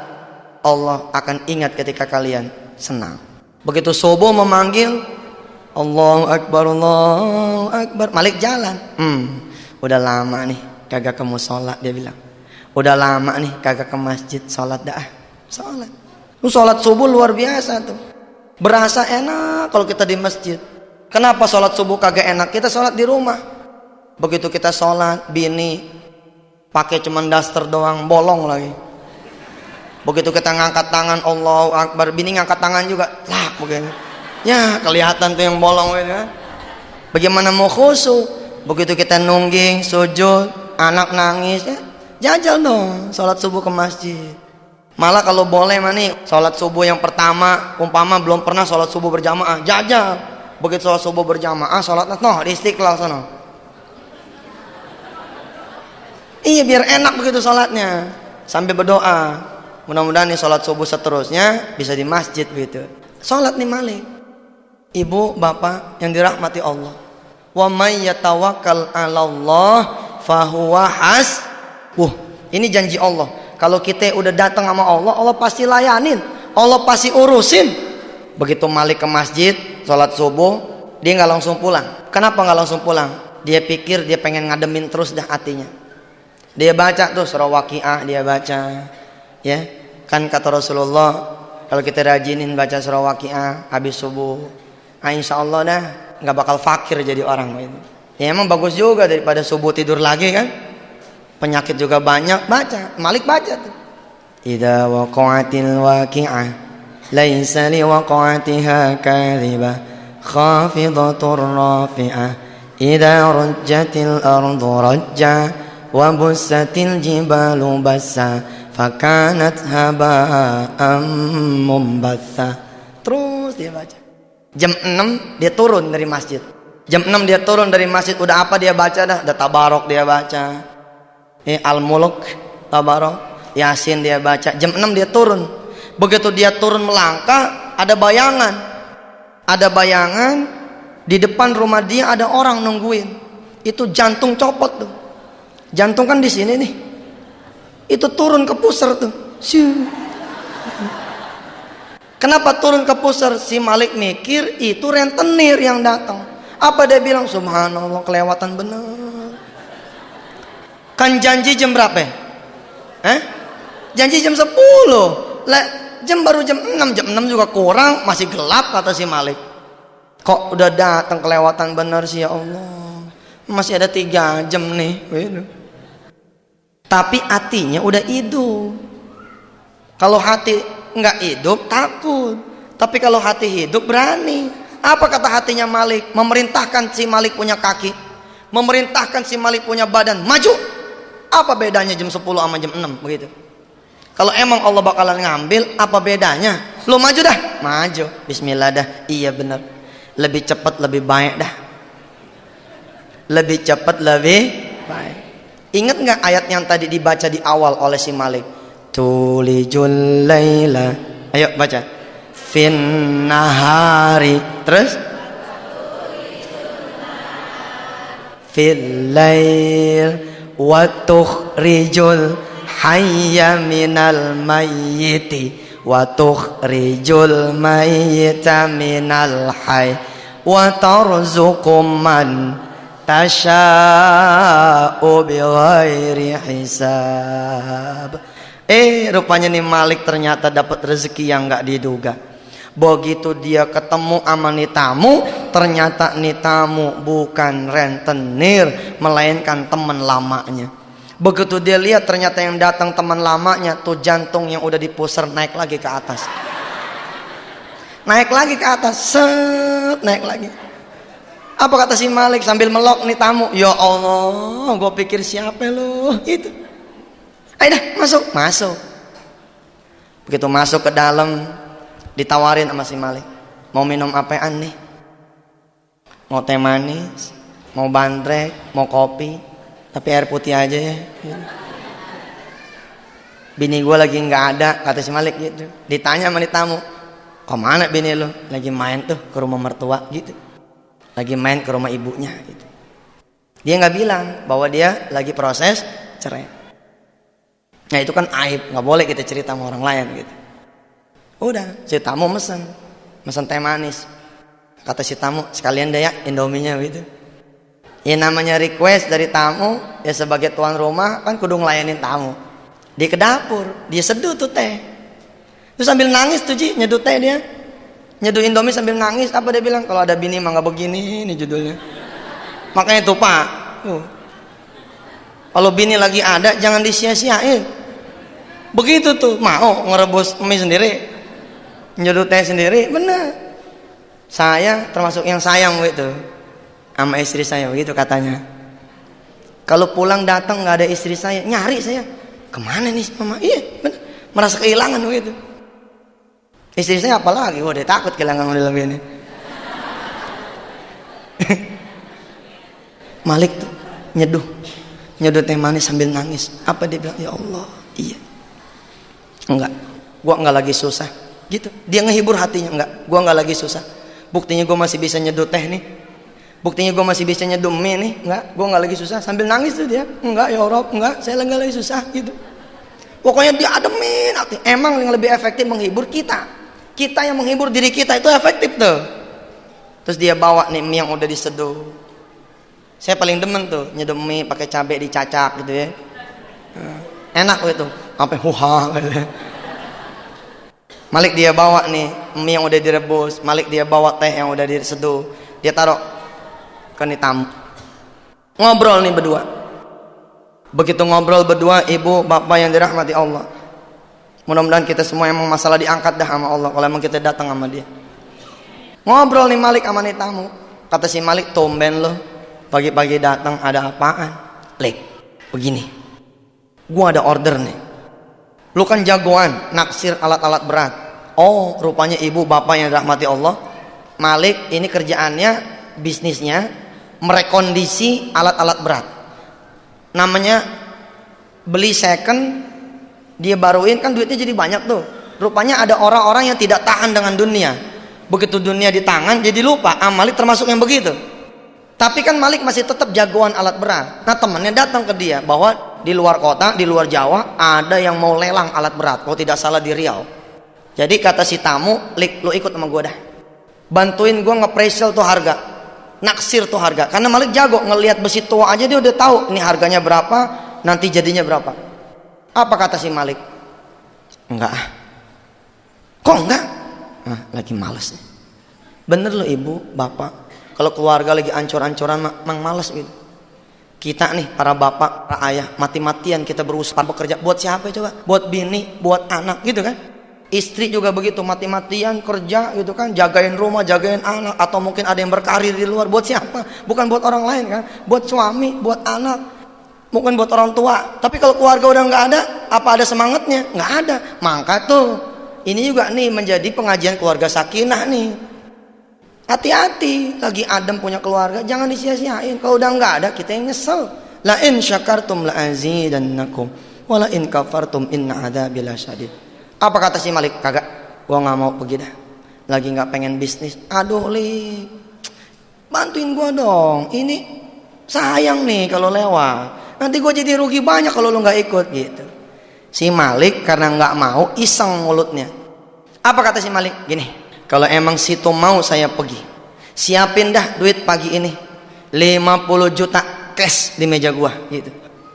Allah akan ingat ketika kalian senang. Begitu subuh memanggil, Allahu Akbar, Allahu Akbar, Malik jalan. Udah lama nih kagak ke musola, dia bilang. Udah lama nih kagak ke masjid, sholat dah. Sholat. Sholat subuh luar biasa tuh. Berasa enak kalau kita di masjid. Kenapa sholat subuh kagak enak? Kita sholat di rumah. Begitu kita sholat, bini pakai cuman daster doang, bolong lagi. Begitu kita ngangkat tangan, Allahu Akbar, bini ngangkat tangan juga, lah begini. Ya kelihatan tuh yang bolong gitu kan. Bagaimana mau khusyuk? Begitu kita nungging, sujud, anak nangis, ya jajal dong sholat subuh ke masjid. Malah kalau boleh mah nih, sholat subuh yang pertama, umpama belum pernah sholat subuh berjamaah, jajal. Begitu sholat subuh berjamaah, sholat di Istiqlal sana. Iya biar enak begitu sholatnya, sambil berdoa. Mudah-mudahan nih sholat subuh seterusnya bisa di masjid gitu. Sholat nih Malik. Ibu, bapak yang dirahmati Allah. Wa may yatawakkal 'alallah fahuwa ini janji Allah. Kalau kita udah datang sama Allah, Allah pasti layanin, Allah pasti urusin. Begitu Malik ke masjid, sholat subuh, dia nggak langsung pulang. Kenapa nggak langsung pulang? Dia pikir dia pengen ngademin terus dah hatinya. Dia baca tuh surah Waqiah, dia baca, ya kan kata Rasulullah, kalau kita rajinin baca surah Waqiah habis subuh, insya Allah dah nggak bakal fakir jadi orang itu. Ya emang bagus juga daripada subuh tidur lagi kan, penyakit juga banyak. Baca, Malik baca tuh. Idza waqa'atil waqi'ah laisa li waqa'atiha kadhibah khafidatur rafi'ah idza rujjatil ardu rajja wa bussatil jibalu bassa fakanat haba'an mumbatha. Terus dia baca. Jam 6 dia turun dari masjid. Jam 6 dia turun dari masjid, udah apa dia baca dah? Udah Tabarok dia baca. Al-Mulk, Tabarok, Yasin dia baca. Jam 6 dia turun. Begitu dia turun melangkah, ada bayangan. Ada bayangan di depan rumah dia ada orang nungguin. Itu jantung copot tuh. Jantung kan di sini nih. Itu turun ke pusar tuh. Kenapa turun ke pusar? Si Malik mikir itu rentenir yang datang. Apa dia bilang? Subhanallah, kelewatan bener. Kan janji jam berapa? Janji jam 10. Lah, jam baru jam 6. Jam 6 juga kurang, masih gelap kata si Malik. Kok udah datang kelewatan bener sih ya Allah. Masih ada 3 jam nih. Tapi hatinya udah hidup. Kalau hati nggak hidup takut. Tapi kalau hati hidup berani. Apa kata hatinya Malik? Memerintahkan si Malik punya kaki, memerintahkan si Malik punya badan, maju. Apa bedanya jam 10 sama jam 6 begitu? Kalau emang Allah bakalan ngambil, apa bedanya? Lu maju dah, maju. Bismillah dah. Iya bener. Lebih cepat lebih baik dah. Lebih cepat lebih baik. Ingat nggak ayat yang tadi dibaca di awal oleh si Malik? Tulijul laila. Ayo baca. Fin nahari. Terus? Fil lail wa tukhrijul hayya minal mayyiti wa tukhrijul mayyita minal hayy wa tarzuqu man tasya'u bighairi hisab. Rupanya nih Malik ternyata dapat rezeki yang nggak diduga. Begitu dia ketemu sama nih tamu, ternyata nih tamu bukan rentenir, melainkan teman lamanya. Begitu dia lihat ternyata yang datang teman lamanya, tuh jantung yang udah dipusar naik lagi ke atas. Naik lagi ke atas, set, naik lagi. Apa kata si Malik sambil melok nih tamu? Ya Allah, gue pikir siapa lo? Itu. Ayo dah, masuk. Begitu masuk ke dalam, ditawarin sama si Malik, mau minum apaan nih? Mau teh manis, mau bandrek, mau kopi, tapi air putih aja ya. Bini gue lagi nggak ada, kata si Malik gitu. Ditanya sama tamu, kemana bini lo? Lagi main tuh ke rumah mertua gitu, lagi main ke rumah ibunya gitu. Dia nggak bilang bahwa dia lagi proses cerai. Nah itu kan aib, nggak boleh kita cerita sama orang lain gitu. Udah, si tamu mesen teh manis. Kata si tamu, sekalian deh ya Indominya gitu. Ya namanya request dari tamu, ya sebagai tuan rumah kan kudu ngelayanin tamu. Dia ke dapur, dia seduh tuh teh. Terus sambil nangis tuh Ji, nyeduh teh dia. Nyeduh Indomie sambil nangis. Apa dia bilang? Kalau ada bini mah nggak begini, ini judulnya. Makanya tuh Pak, kalau bini lagi ada jangan disia-siain. Begitu tuh, mau ngerebus mie sendiri, nyeduh teh sendiri, bener. Saya termasuk yang sayang gitu sama istri saya, begitu katanya. Kalau pulang datang nggak ada istri saya, nyari saya, kemana nih mama? Iya, bener. Merasa kehilangan begitu. Istri saya apalagi, dia takut kehilangan model ini. Malik tuh nyeduh teh manis sambil nangis. Apa dia bilang? Ya Allah, iya. Enggak, gua enggak lagi susah gitu. Dia ngehibur hatinya, enggak, gua enggak lagi susah. Buktinya gua masih bisa nyeduh teh nih, buktinya gua masih bisa nyeduh mie nih, enggak, gua enggak lagi susah. Sambil nangis tuh dia, enggak ya Allah, enggak, saya enggak lagi susah gitu. Pokoknya dia ademin hati. Emang yang lebih efektif menghibur kita yang menghibur diri kita itu efektif tuh. Terus dia bawa nih mie yang udah diseduh. Saya paling demen tuh nyeduh mie pakai cabai dicacak gitu ya, enak gitu. Sampai huha gitu. Malik dia bawa nih mie yang udah direbus, Malik dia bawa teh yang udah diseduh, dia taruh ke nih tamu. Ngobrol nih berdua. Begitu ngobrol berdua, ibu bapak yang dirahmati Allah, mudah-mudahan kita semua emang masalah diangkat dah sama Allah kalau emang kita datang sama dia. Ngobrol nih Malik sama nih tamu. Kata si Malik, tumben lo pagi-pagi datang, ada apaan? Lik, begini, gua ada order nih. Lu kan jagoan naksir alat-alat berat. Oh, rupanya ibu bapak yang dirahmati Allah, Malik ini kerjaannya, bisnisnya merekondisi alat-alat berat. Namanya beli second, dia baruin, kan duitnya jadi banyak tuh. Rupanya ada orang-orang yang tidak tahan dengan dunia. Begitu dunia di tangan jadi lupa. Malik termasuk yang begitu. Tapi kan Malik masih tetap jagoan alat berat. Nah temannya datang ke dia bahwa di luar kota, di luar Jawa ada yang mau lelang alat berat, kalau tidak salah di Riau. Jadi kata si tamu, Lik, lu ikut sama gue dah, bantuin gue nge-presale tuh harga, naksir tuh harga. Karena Malik jago ngelihat besi tua aja, dia udah tahu ini harganya berapa, nanti jadinya berapa. Apa kata si Malik? Enggak. Kok enggak? Nah, lagi males nih. Bener lo ibu bapak, kalau keluarga lagi ancur-ancuran mang males gitu. Kita nih para bapak, para ayah, mati-matian kita berusaha bekerja. Buat siapa coba? Buat bini, buat anak gitu kan. Istri juga begitu, mati-matian kerja gitu kan, jagain rumah, jagain anak. Atau mungkin ada yang berkarir di luar. Buat siapa? Bukan buat orang lain kan. Buat suami, buat anak, mungkin buat orang tua. Tapi kalau keluarga udah nggak ada, apa ada semangatnya? Nggak ada. Maka tuh ini juga nih menjadi pengajian keluarga sakinah nih. Hati-hati, lagi adem punya keluarga, jangan disia-siain. Kalau udah nggak ada, kita yang nyesel. La in syakartum la azidannakum, wa la in kafartum inna adzabi lasyadid. Apa kata si Malik? Kagak, gua nggak mau pergi dah. Lagi nggak pengen bisnis. Aduh Lik, bantuin gua dong. Ini sayang nih kalau lewat. Nanti gua jadi rugi banyak kalau lu nggak ikut gitu. Si Malik karena nggak mau, iseng mulutnya. Apa kata si Malik? Gini. Kalau emang situ mau saya pergi, siapin dah duit pagi ini 50 juta cash di meja gua gitu.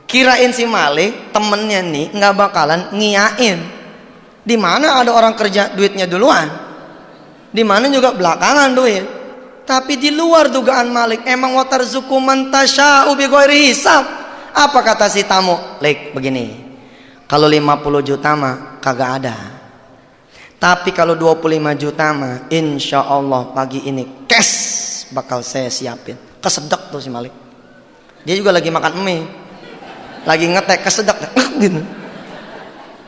Kirain si Malik temennya nih nggak bakalan ngiyain. Di mana ada orang kerja duitnya duluan, di mana juga belakangan duit. Tapi di luar dugaan Malik, emang watarzuku man tasya'u bighairi hisab. Apa kata si tamu? Lik, begini, kalau 50 juta mah kagak ada. Tapi kalau 25 juta mah insya Allah pagi ini cash bakal saya siapin. Kesedek tuh si Malik. Dia juga lagi makan mie, lagi ngetek, kesedek gitu.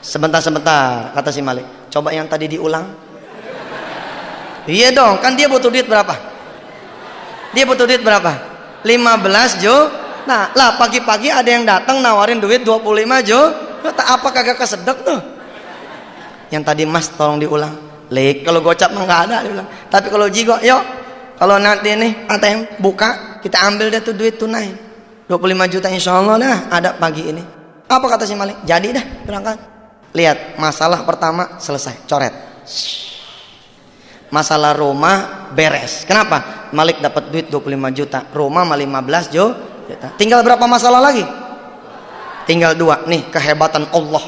Sebentar, kata si Malik. Coba yang tadi diulang. Iya dong, kan dia butuh duit berapa? Dia butuh duit berapa? 15 juta. Lah pagi-pagi ada yang datang nawarin duit 25 juta. Apa kagak kesedek tuh? Yang tadi Mas tolong diulang. Lek, kalau gocap mah nggak ada diulang. Tapi kalau jigo, yuk. Kalau nanti nih ATM buka, kita ambil deh tuh duit tunai. 25 juta insya Allah dah ada pagi ini. Apa kata si Malik? Jadi dah berangkat. Lihat, masalah pertama selesai, coret. Masalah rumah beres. Kenapa? Malik dapat duit 25 juta, rumah mah 15 juta. Tinggal berapa masalah lagi? Tinggal 2. Nih kehebatan Allah.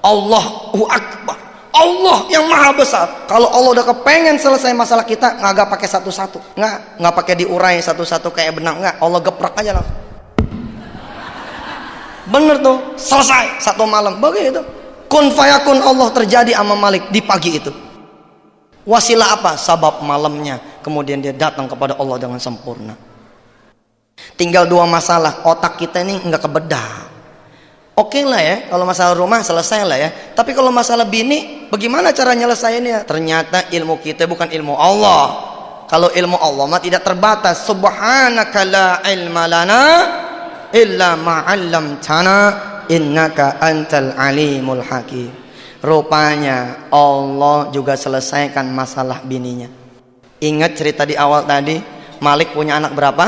Allahu Akbar. Allah yang maha besar. Kalau Allah udah kepengen selesai masalah kita, nggak pakai satu-satu, nggak pakai diurai satu-satu kayak benang, nggak. Allah geprak aja langsung. Bener tuh, selesai satu malam. Begitu. Kun fayakun Allah terjadi sama Malik di pagi itu. Wasilah apa? Sabab malamnya. Kemudian dia datang kepada Allah dengan sempurna. Tinggal 2 masalah. Otak kita ini nggak kebedah. Oke lah ya, kalau masalah rumah selesai lah ya. Tapi kalau masalah bini, bagaimana cara nyelesainnya? Ternyata ilmu kita bukan ilmu Allah. Kalau ilmu Allah mah tidak terbatas. Subhanaka la ilma lana illa ma'allamtana innaka antal alimul hakim. Rupanya Allah juga selesaikan masalah bininya. Ingat cerita di awal tadi, Malik punya anak berapa?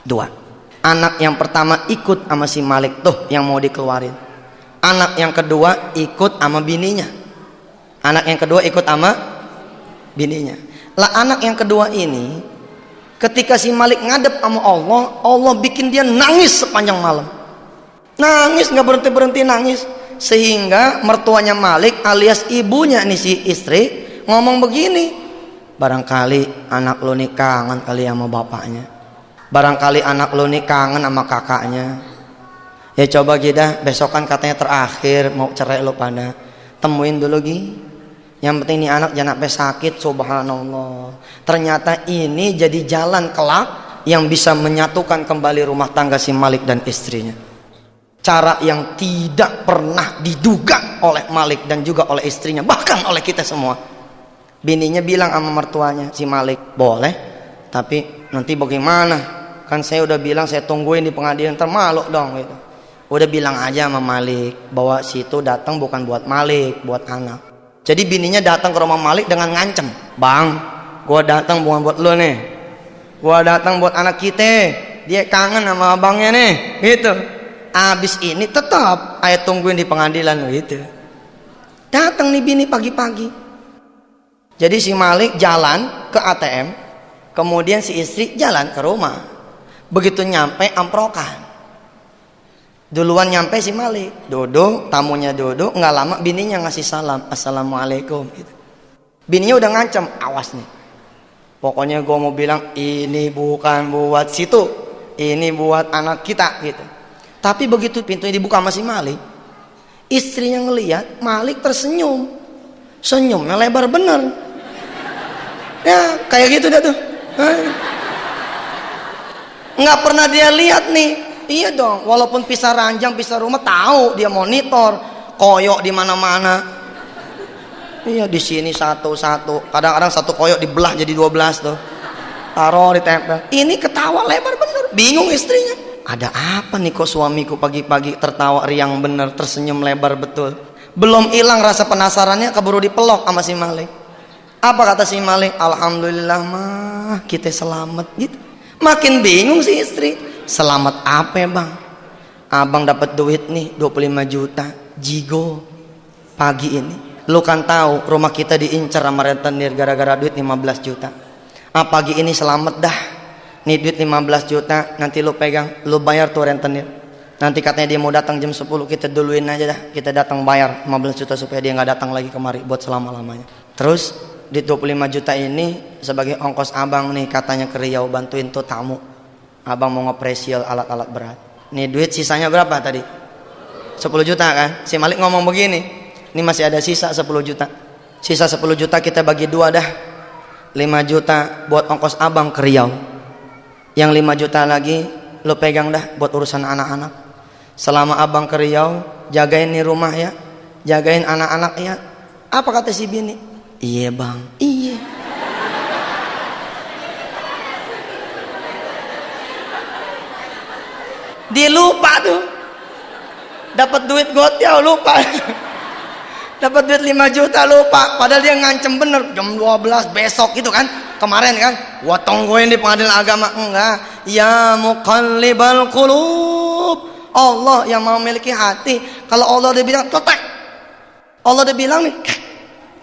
2. Anak yang pertama ikut sama si Malik tuh yang mau dikeluarin. Anak yang kedua ikut sama bininya. Anak yang kedua ikut sama bininya. Lah anak yang kedua ini ketika si Malik ngadep sama Allah, Allah bikin dia nangis sepanjang malam. Nangis nggak berhenti nangis. Sehingga mertuanya Malik alias ibunya nih si istri ngomong begini, barangkali anak lo nih kangen kali sama bapaknya. Barangkali anak lo nih kangen sama kakaknya. Ya coba kita besokan katanya terakhir mau cerai lo pada. Temuin dulu Gi. Yang penting nih anak jangan sampai sakit. Subhanallah. Ternyata ini jadi jalan kelak yang bisa menyatukan kembali rumah tangga si Malik dan istrinya. Cara yang tidak pernah diduga oleh Malik dan juga oleh istrinya, bahkan oleh kita semua. Bininya bilang sama mertuanya si Malik, boleh, tapi nanti bagaimana? Kan saya udah bilang saya tungguin di pengadilan, ntar malu dong gitu. Udah bilang aja sama Malik bahwa situ datang bukan buat Malik, buat anak. Jadi bininya datang ke rumah Malik dengan ngancem, bang, gua datang bukan buat lo nih, gua datang buat anak kita, dia kangen sama abangnya nih, gitu. Abis ini tetap ayat tungguin di pengadilan gitu. Datang nih bini pagi-pagi. Jadi si Malik jalan ke ATM, kemudian si istri jalan ke rumah. Begitu nyampe amprokan, duluan nyampe si Malik, duduk, tamunya duduk, nggak lama bininya ngasih salam, assalamualaikum gitu. Bininya udah ngancam, awas nih, pokoknya gue mau bilang ini bukan buat situ, ini buat anak kita gitu. Tapi begitu pintunya dibuka sama si Malik, istrinya ngelihat Malik tersenyum, senyumnya lebar bener, ya kayak gitu dah tuh. Nggak pernah dia lihat nih. Iya dong, walaupun pisah ranjang, pisah rumah, tahu dia monitor, koyok di mana-mana. Iya di sini satu-satu, kadang-kadang satu koyok dibelah jadi 12 tuh, taruh ditempel. Ini ketawa lebar bener, bingung istrinya. Ada apa nih kok suamiku pagi-pagi tertawa riang bener, tersenyum lebar betul. Belum hilang rasa penasarannya, keburu dipelok sama si Malik. Apa kata si Malik? Alhamdulillah mah kita selamat gitu. Makin bingung si istri. Selamat apa ya bang? Abang dapat duit nih 25 juta jigo pagi ini. Lu kan tahu rumah kita diincar sama rentenir gara-gara duit 15 juta. Pagi ini selamat dah. Nih duit 15 juta nanti lu pegang, lu bayar tuh rentenir. Nanti katanya dia mau datang jam 10, kita duluin aja dah. Kita datang bayar 15 juta supaya dia nggak datang lagi kemari buat selama-lamanya. Terus di 25 juta ini sebagai ongkos abang nih katanya ke Riau bantuin tuh tamu. Abang mau ngepresial alat-alat berat. Nih duit sisanya berapa tadi? 10 juta kan? Si Malik ngomong begini, ini masih ada sisa 10 juta. Sisa 10 juta kita bagi 2 dah. 5 juta buat ongkos abang ke Riau. Yang 5 juta lagi lo pegang dah buat urusan anak-anak. Selama abang ke Riau, jagain nih rumah ya. jagain anak-anak ya. Apa kata si bini? Iya bang, iya. Dia lupa tuh, dapat duit gotiau lupa. Dapat duit 5 juta lupa, padahal dia ngancem bener jam 12 besok gitu kan, kemarin kan, gua tungguin di pengadilan agama. Enggak, ya muqallibal qulub, Allah yang mau memiliki hati. Kalau Allah udah bilang totek, Allah udah bilang nih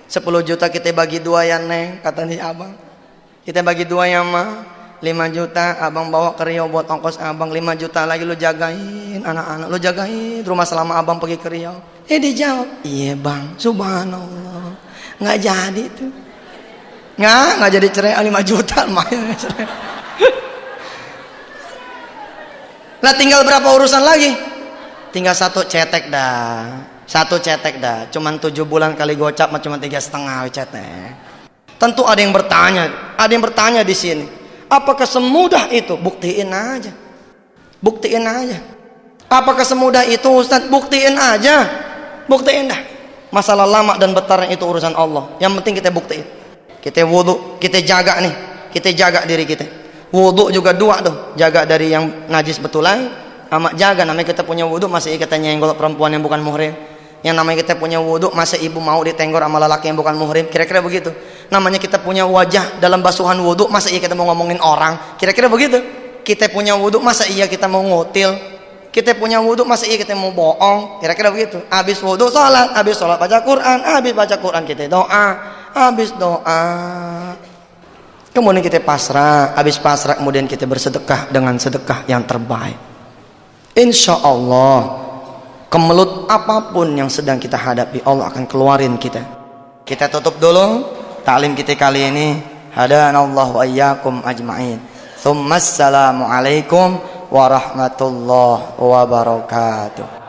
10 juta kita bagi 2 ya neng, kata nih abang, kita bagi 2 ya mah, 5 juta abang bawa ke Riau buat ongkos abang, 5 juta lagi lu jagain anak-anak, lu jagain rumah selama abang pergi ke Riau. Dijawab, iya bang, subhanallah, nggak jadi tuh, nggak jadi cerai 5 juta lumayan cerai. Lah tinggal berapa urusan lagi? Tinggal 1 cetek dah, 1 cetek dah, cuman 7 bulan kali gocap mah cuma 3,5 cetek. Tentu ada yang bertanya di sini, apakah semudah itu? Buktiin aja, buktiin aja. Apakah semudah itu Ustaz? Buktiin aja. Buktiin dah. Masalah lama dan besarnya itu urusan Allah. Yang penting kita buktiin. Kita wudu, kita jaga nih, kita jaga diri kita. Wudu juga 2 tuh, jaga dari yang najis betulan, sama jaga namanya kita punya wudu masih kita nyenggol perempuan yang bukan muhrim. Yang namanya kita punya wudu masa ibu mau ditenggor sama lelaki yang bukan muhrim, kira-kira begitu. Namanya kita punya wajah dalam basuhan wudu masa iya kita mau ngomongin orang, kira-kira begitu. Kita punya wudu masa iya kita mau ngutil. Kita punya wudu masa iya kita mau bohong, kira-kira begitu. Habis wudu sholat, habis sholat baca Quran, habis baca Quran kita doa, habis doa kemudian kita pasrah, habis pasrah kemudian kita bersedekah dengan sedekah yang terbaik. Insya Allah kemelut apapun yang sedang kita hadapi Allah akan keluarin kita. Kita tutup dulu taklim kita kali ini. Hadanallahu wa iyyakum ajma'in. Tsumma assalamu alaikum warahmatullahi wabarakatuh.